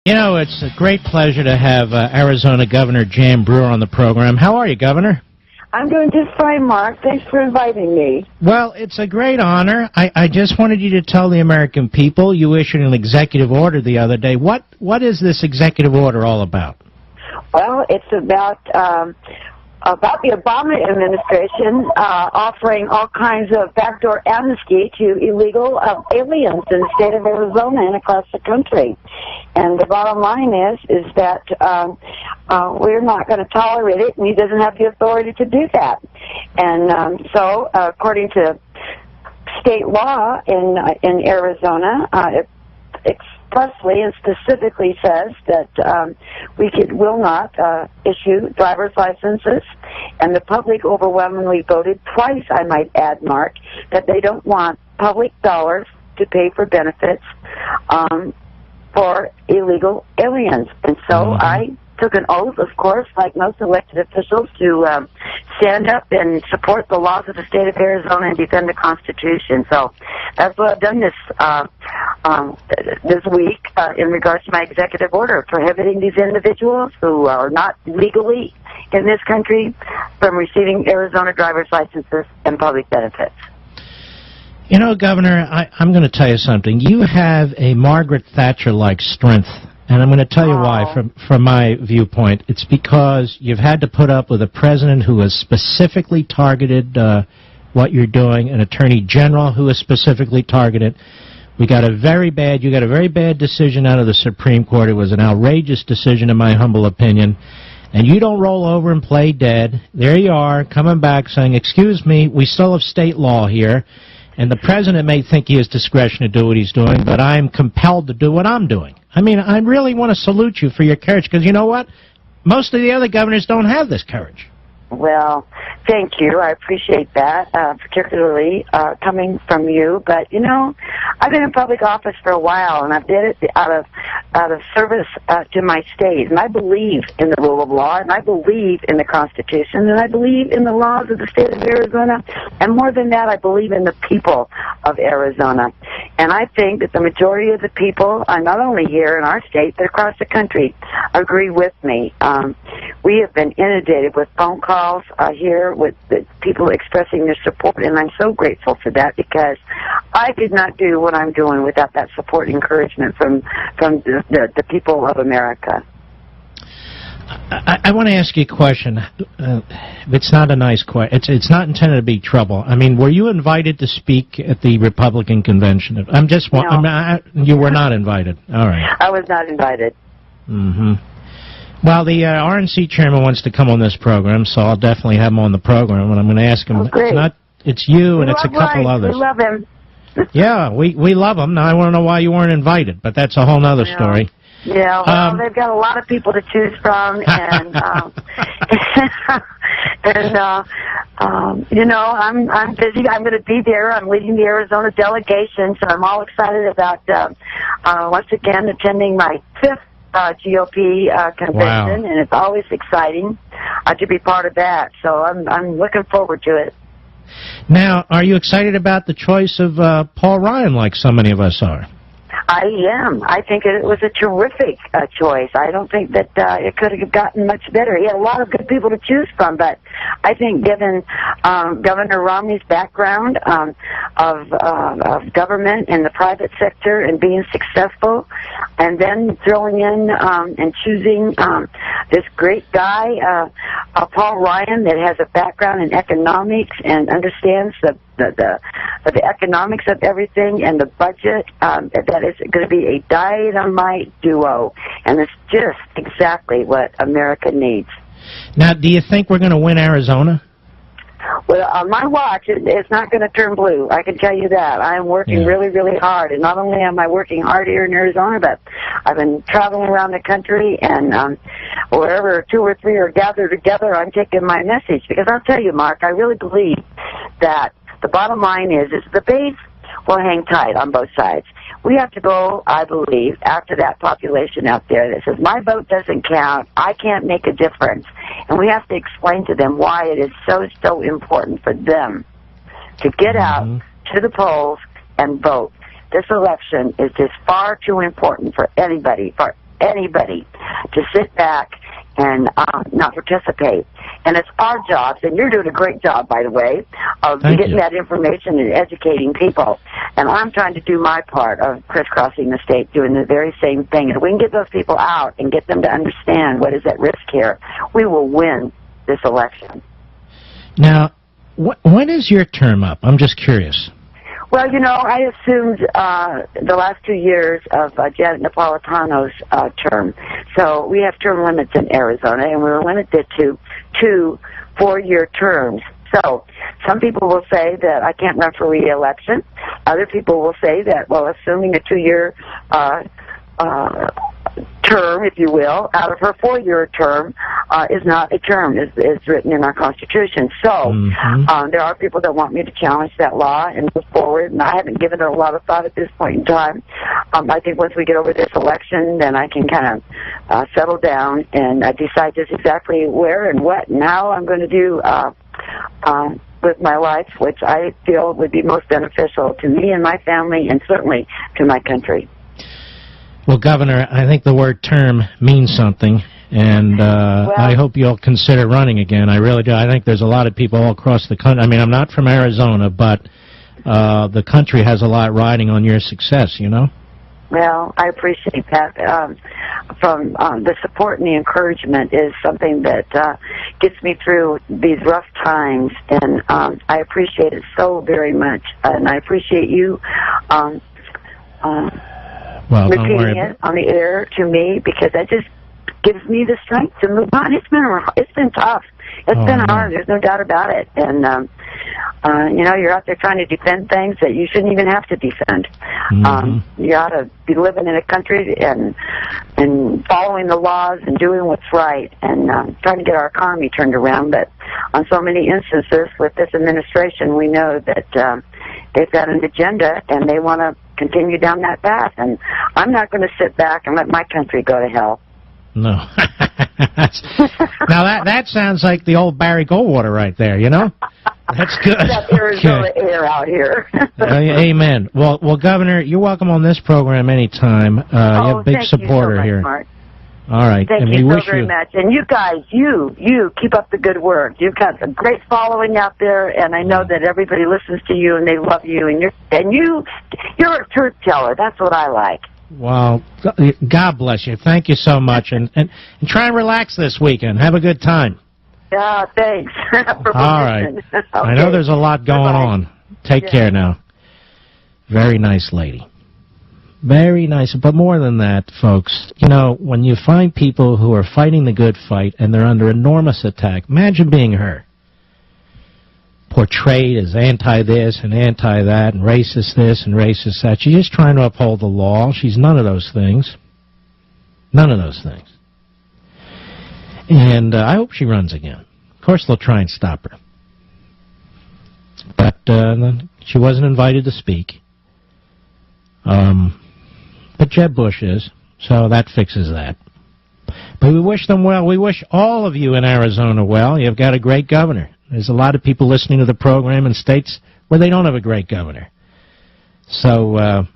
You know, it's a great pleasure to have Arizona Governor Jan Brewer on the program. How are you, Governor? I'm doing just fine, Mark. Thanks for inviting me. Well, it's a great honor. I just wanted you to tell the American people you issued an executive order the other day. What is this executive order all about? Well, it's about the Obama administration offering all kinds of backdoor amnesty to illegal aliens in the state of Arizona and across the country. And the bottom line is that we're not going to tolerate it, and he doesn't have the authority to do that. And so, according to state law in Arizona, it expressly and specifically says that we will not issue driver's licenses, and the public overwhelmingly voted twice, I might add, Mark, that they don't want public dollars to pay for benefits for illegal aliens. And so I took an oath, of course, like most elected officials, to stand up and support the laws of the state of Arizona and defend the Constitution. So that's what I've done this week in regards to my executive order prohibiting these individuals who are not legally in this country from receiving Arizona driver's licenses and public benefits. You know, Governor, I'm going to tell you something. You have a Margaret Thatcher-like strength, and I'm going to tell you why from my viewpoint. It's because you've had to put up with a president who has specifically targeted what you're doing, an attorney general who has specifically targeted. You got a very bad decision out of the Supreme Court. It was an outrageous decision, in my humble opinion. And you don't roll over and play dead. There you are, coming back saying, excuse me, we still have state law here. And the president may think he has discretion to do what he's doing, but I'm compelled to do what I'm doing. I mean, I really want to salute you for your courage, because you know what? Most of the other governors don't have this courage. Well, thank you. I appreciate that, particularly coming from you. But, you know, I've been in public office for a while, and I did it out of service to my state. And I believe in the rule of law, and I believe in the Constitution, and I believe in the laws of the state of Arizona. And more than that, I believe in the people of Arizona. And I think that the majority of the people, not only here in our state, but across the country, agree with me. We have been inundated with phone calls here with the people expressing their support, and I'm so grateful for that, because I could not do what I'm doing without that support and encouragement from the people of America. I want to ask you a question. It's not a nice question. It's not intended to be trouble. I mean, were you invited to speak at the Republican convention? No. You were not invited. All right. I was not invited. Mm-hmm. Well, the RNC chairman wants to come on this program, so I'll definitely have him on the program, and I'm going to ask him. Oh, great. It's you, and it's a couple others. We love him. Yeah, we love him. Now, I want to know why you weren't invited, but that's a whole other story. Yeah, well, they've got a lot of people to choose from, and you know, I'm busy. I'm going to be there. I'm leading the Arizona delegation, so I'm all excited about once again attending my 5th GOP convention. Wow. And it's always exciting to be part of that. So I'm looking forward to it. Now, are you excited about the choice of Paul Ryan, like so many of us are? I am. I think it was a terrific choice. I don't think that it could have gotten much better. He had a lot of good people to choose from, but I think given Governor Romney's background of government and the private sector and being successful, and then throwing in and choosing this great guy, Paul Ryan, that has a background in economics and understands the economics of everything and the budget, that is going to be a dynamite duo. And it's just exactly what America needs. Now, do you think we're going to win Arizona? Well, on my watch, it's not going to turn blue. I can tell you that. I am working really, really hard. And not only am I working hard here in Arizona, but I've been traveling around the country, and wherever 2 or 3 are gathered together, I'm taking my message. Because I'll tell you, Mark, I really believe that the bottom line is the base will hang tight on both sides. We have to go, I believe, after that population out there that says, my vote doesn't count, I can't make a difference. And we have to explain to them why it is so important for them to get out to the polls and vote. This election is just far too important for anybody, for anybody to sit back and not participate. And it's our jobs, and you're doing a great job, by the way, of getting that information and educating people. And I'm trying to do my part of crisscrossing the state, doing the very same thing. And if we can get those people out and get them to understand what is at risk here, we will win this election. Now, when is your term up? I'm just curious. Well, you know, I assumed the last 2 years of Janet Napolitano's term. So we have term limits in Arizona, and we're limited to 2 4-year terms. So some people will say that I can't run for re-election. Other people will say that, well, assuming a 2-year term, if you will, out of her 4-year term is not a term, is written in our Constitution. So there are people that want me to challenge that law and move forward, and I haven't given it a lot of thought at this point in time. I think once we get over this election, then I can kind of settle down and decide just exactly where and what and how I'm going to do with my life, which I feel would be most beneficial to me and my family, and certainly to my country. Well, Governor, I think the word term means something, and I hope you'll consider running again. I really do. I think there's a lot of people all across the country. I mean, I'm not from Arizona, but the country has a lot riding on your success, you know? Well, I appreciate that. From the support and the encouragement is something that gets me through these rough times, and I appreciate it so very much. And I appreciate you repeating it on the air to me, because that just gives me the strength to move on. It's been tough. It's been hard. There's no doubt about it. And you know, you're out there trying to defend things that you shouldn't even have to defend. You ought to be living in a country and following the laws and doing what's right, and trying to get our economy turned around. But on so many instances with this administration, we know that they've got an agenda and they want to continue down that path. And I'm not going to sit back and let my country go to hell. No. Now that sounds like the old Barry Goldwater right there, you know? That's good. That Arizona air out here. Amen. Well, Governor, you're welcome on this program anytime. You have a big supporter so much, here. Mark. All right. Thank you so very much. And you guys, you keep up the good work. You've got a great following out there, and I know that everybody listens to you and they love you. And you're a truth teller. That's what I like. Well, God bless you. Thank you so much, and try and relax this weekend. Have a good time. Yeah, thanks. All right. Okay. I know there's a lot going on. Take care now. Very nice lady. Very nice. But more than that, folks, you know, when you find people who are fighting the good fight and they're under enormous attack, imagine being her. Portrayed as anti-this and anti-that and racist this and racist that. She's just trying to uphold the law. She's none of those things. None of those things. And I hope she runs again. Of course, they'll try and stop her. But she wasn't invited to speak. But Jeb Bush is, so that fixes that. But we wish them well. We wish all of you in Arizona well. You've got a great governor. There's a lot of people listening to the program in states where they don't have a great governor. So